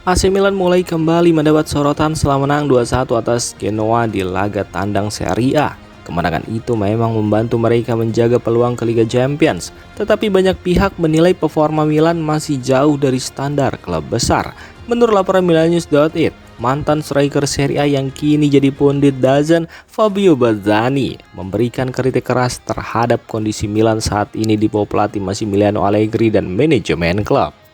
AC Milan mulai kembali mendapat sorotan setelah menang 2-1 atas Genoa di laga tandang Serie A. Kemenangan itu memang membantu mereka menjaga peluang ke Liga Champions, tetapi banyak pihak menilai performa Milan masih jauh dari standar klub besar. Menurut laporan Milanews.it, mantan striker Serie A yang kini jadi pundit DAZN, Fabio Bazzani, memberikan kritik keras terhadap kondisi Milan saat ini di bawah pelatih Massimiliano Allegri dan manajemen klub.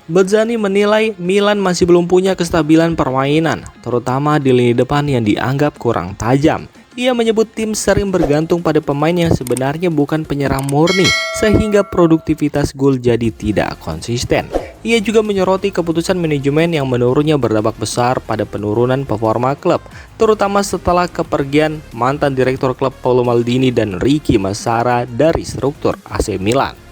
Bazzani menilai Milan masih belum punya kestabilan permainan, terutama di lini depan yang dianggap kurang tajam. Ia menyebut tim sering bergantung pada pemain yang sebenarnya bukan penyerang murni, sehingga produktivitas gol jadi tidak konsisten. Ia juga menyoroti keputusan manajemen yang menurutnya berdampak besar pada penurunan performa klub, terutama setelah kepergian mantan direktur klub Paolo Maldini dan Ricky Massara dari struktur AC Milan.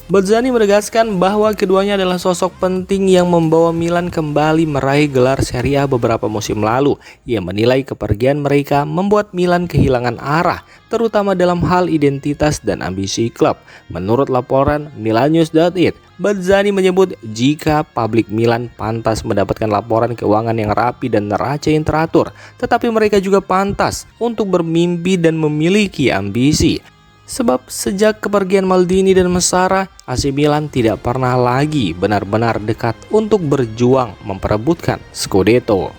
Bazzani menegaskan bahwa keduanya adalah sosok penting yang membawa Milan kembali meraih gelar Serie A beberapa musim lalu. Ia menilai kepergian mereka membuat Milan kehilangan arah, terutama dalam hal identitas dan ambisi klub. Menurut laporan Milanews.it, Bazzani menyebut jika publik Milan pantas mendapatkan laporan keuangan yang rapi dan neraca yang teratur, tetapi mereka juga pantas untuk bermimpi dan memiliki ambisi. Sebab sejak kepergian Maldini dan Massara, AC Milan tidak pernah lagi benar-benar dekat untuk berjuang memperebutkan Scudetto.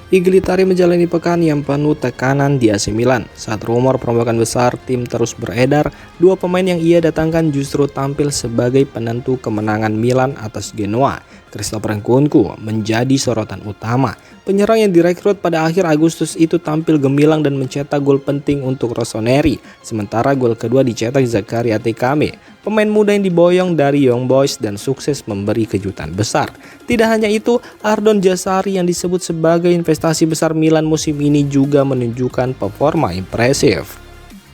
Iglitari menjalani pekan yang penuh tekanan di AC Milan. Saat rumor perombakan besar tim terus beredar, dua pemain yang ia datangkan justru tampil sebagai penentu kemenangan Milan atas Genoa. Christopher Nkunku menjadi sorotan utama. Penyerang yang direkrut pada akhir Agustus itu tampil gemilang dan mencetak gol penting untuk Rossoneri. Sementara gol kedua dicetak Zakaria Tekame, pemain muda yang diboyong dari Young Boys dan sukses memberi kejutan besar. Tidak hanya itu, Ardon Jazari yang disebut sebagai investasi besar Milan musim ini juga menunjukkan performa impresif.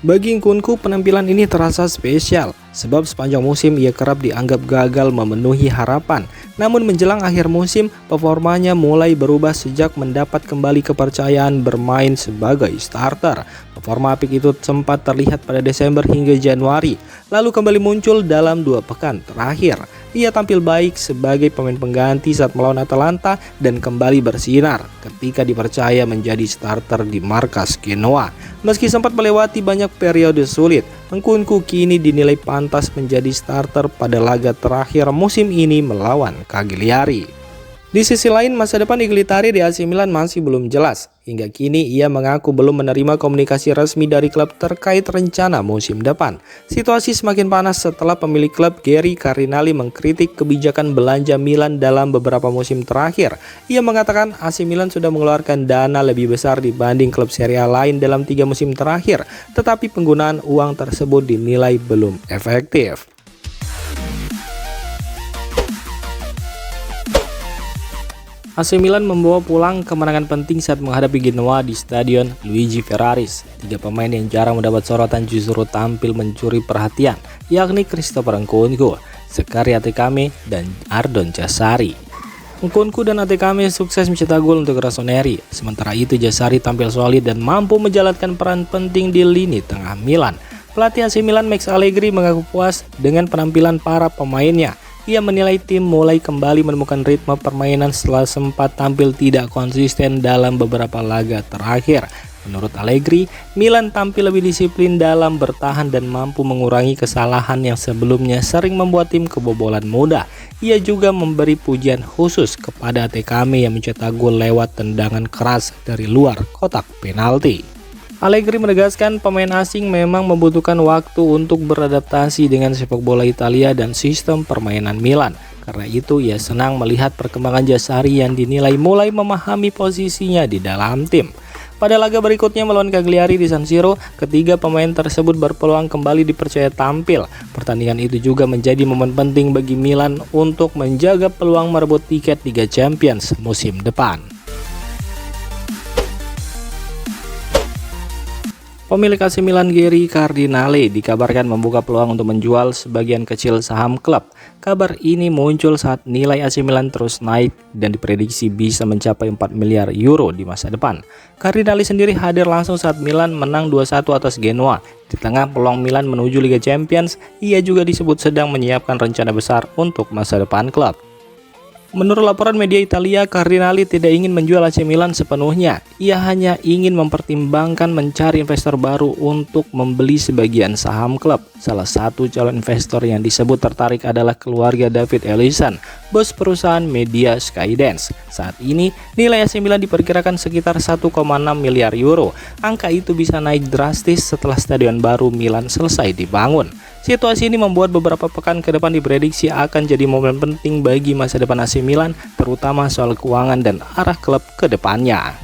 Bagi Nkunku, penampilan ini terasa spesial, sebab sepanjang musim ia kerap dianggap gagal memenuhi harapan. Namun menjelang akhir musim, performanya mulai berubah sejak mendapat kembali kepercayaan bermain sebagai starter. Performa apik itu sempat terlihat pada Desember hingga Januari, lalu kembali muncul dalam 2 pekan terakhir. Ia tampil baik sebagai pemain pengganti saat melawan Atalanta dan kembali bersinar ketika dipercaya menjadi starter di markas Genoa. Meski sempat melewati banyak periode sulit, Nkunku kini dinilai pantas menjadi starter pada laga terakhir musim ini melawan Cagliari. Di sisi lain, masa depan Iglitari di AC Milan masih belum jelas. Hingga kini ia mengaku belum menerima komunikasi resmi dari klub terkait rencana musim depan. Situasi semakin panas setelah pemilik klub Gary Cardinali mengkritik kebijakan belanja Milan dalam beberapa musim terakhir. Ia mengatakan AC Milan sudah mengeluarkan dana lebih besar dibanding klub Serie A lain dalam 3 musim terakhir, tetapi penggunaan uang tersebut dinilai belum efektif. AC Milan membawa pulang kemenangan penting saat menghadapi Genoa di Stadion Luigi Ferraris. 3 pemain yang jarang mendapat sorotan justru tampil mencuri perhatian, yakni Christopher Nkunku, Zakaria Tekame, dan Ardon Jazari. Nkunku dan Tekame sukses mencetak gol untuk Rossoneri. Sementara itu Jazari tampil solid dan mampu menjalankan peran penting di lini tengah Milan. Pelatih AC Milan Max Allegri mengaku puas dengan penampilan para pemainnya. Ia menilai tim mulai kembali menemukan ritme permainan setelah sempat tampil tidak konsisten dalam beberapa laga terakhir. Menurut Allegri, Milan tampil lebih disiplin dalam bertahan dan mampu mengurangi kesalahan yang sebelumnya sering membuat tim kebobolan mudah. Ia juga memberi pujian khusus kepada Tekame yang mencetak gol lewat tendangan keras dari luar kotak penalti. Allegri menegaskan pemain asing memang membutuhkan waktu untuk beradaptasi dengan sepak bola Italia dan sistem permainan Milan. Karena itu ia senang melihat perkembangan Jazari yang dinilai mulai memahami posisinya di dalam tim. Pada laga berikutnya melawan Cagliari di San Siro, ketiga pemain tersebut berpeluang kembali dipercaya tampil. Pertandingan itu juga menjadi momen penting bagi Milan untuk menjaga peluang merebut tiket Liga Champions musim depan. Pemilik AC Milan Gary Cardinali dikabarkan membuka peluang untuk menjual sebagian kecil saham klub. Kabar ini muncul saat nilai AC Milan terus naik dan diprediksi bisa mencapai 4 miliar euro di masa depan. Cardinali sendiri hadir langsung saat Milan menang 2-1 atas Genoa. Di tengah peluang Milan menuju Liga Champions, ia juga disebut sedang menyiapkan rencana besar untuk masa depan klub. Menurut laporan media Italia, Cardinali tidak ingin menjual AC Milan sepenuhnya. Ia hanya ingin mempertimbangkan mencari investor baru untuk membeli sebagian saham klub. Salah satu calon investor yang disebut tertarik adalah keluarga David Ellison, bos perusahaan media Skydance. Saat ini, nilai AC Milan diperkirakan sekitar 1,6 miliar euro. Angka itu bisa naik drastis setelah stadion baru Milan selesai dibangun. Situasi ini membuat beberapa pekan ke depan diprediksi akan jadi momen penting bagi masa depan AC Milan, terutama soal keuangan dan arah klub ke depannya.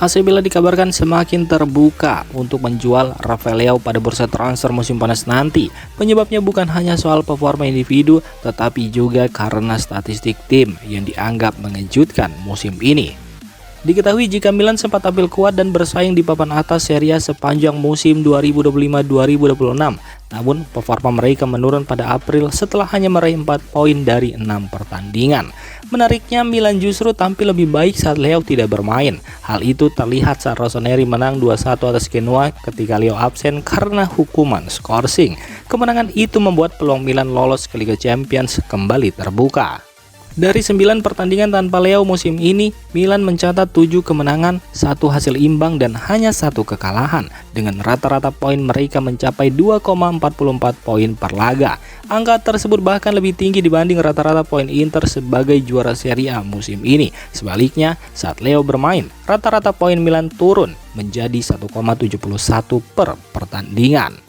AC Milan dikabarkan semakin terbuka untuk menjual Rafael Leao pada bursa transfer musim panas nanti. Penyebabnya bukan hanya soal performa individu, tetapi juga karena statistik tim yang dianggap mengejutkan musim ini. Diketahui jika Milan sempat tampil kuat dan bersaing di papan atas Serie A sepanjang musim 2025-2026. Namun performa mereka menurun pada April setelah hanya meraih 4 poin dari 6 pertandingan. Menariknya, Milan justru tampil lebih baik saat Leo tidak bermain. Hal itu terlihat saat Rossoneri menang 2-1 atas Genoa ketika Leo absen karena hukuman skorsing. Kemenangan itu membuat peluang Milan lolos ke Liga Champions kembali terbuka. Dari 9 pertandingan tanpa Leo musim ini, Milan mencatat 7 kemenangan, 1 hasil imbang dan hanya 1 kekalahan. Dengan rata-rata poin mereka mencapai 2,44 poin per laga. Angka tersebut bahkan lebih tinggi dibanding rata-rata poin Inter sebagai juara Serie A musim ini. Sebaliknya, saat Leo bermain, rata-rata poin Milan turun menjadi 1,71 per pertandingan.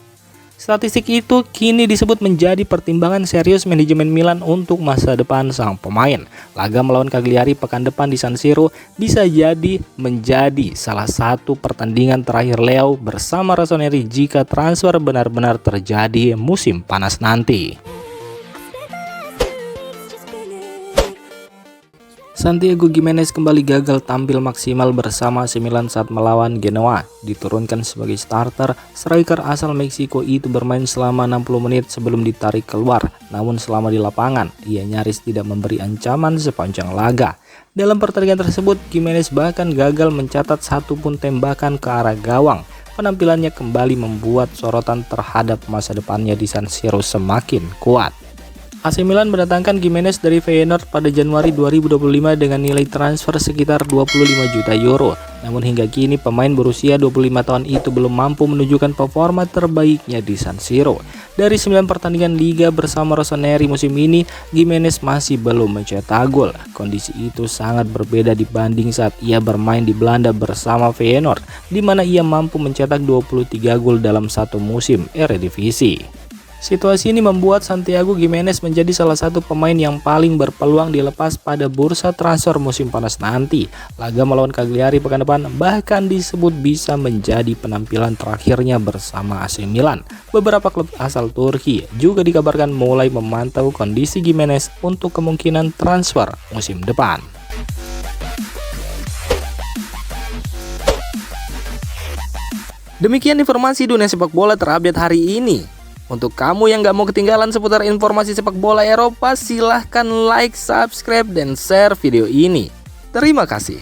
Statistik itu kini disebut menjadi pertimbangan serius manajemen Milan untuk masa depan sang pemain. Laga melawan Cagliari pekan depan di San Siro bisa jadi menjadi salah satu pertandingan terakhir Leo bersama Rossoneri jika transfer benar-benar terjadi musim panas nanti. Santiago Gimenez kembali gagal tampil maksimal bersama AC Milan saat melawan Genoa. Diturunkan sebagai starter, striker asal Meksiko itu bermain selama 60 menit sebelum ditarik keluar. Namun selama di lapangan, ia nyaris tidak memberi ancaman sepanjang laga. Dalam pertandingan tersebut, Gimenez bahkan gagal mencatat satu pun tembakan ke arah gawang. Penampilannya kembali membuat sorotan terhadap masa depannya di San Siro semakin kuat. AC Milan mendatangkan Gimenez dari Feyenoord pada Januari 2025 dengan nilai transfer sekitar 25 juta euro. Namun hingga kini pemain berusia 25 tahun itu belum mampu menunjukkan performa terbaiknya di San Siro. Dari 9 pertandingan Liga bersama Rossoneri musim ini, Gimenez masih belum mencetak gol. Kondisi itu sangat berbeda dibanding saat ia bermain di Belanda bersama Feyenoord, di mana ia mampu mencetak 23 gol dalam satu musim Eredivisie. Situasi ini membuat Santiago Gimenez menjadi salah satu pemain yang paling berpeluang dilepas pada bursa transfer musim panas nanti. Laga melawan Cagliari pekan depan bahkan disebut bisa menjadi penampilan terakhirnya bersama AC Milan. Beberapa klub asal Turki juga dikabarkan mulai memantau kondisi Gimenez untuk kemungkinan transfer musim depan. Demikian informasi dunia sepak bola terupdate hari ini. Untuk kamu yang gak mau ketinggalan seputar informasi sepak bola Eropa, silahkan like, subscribe, dan share video ini. Terima kasih.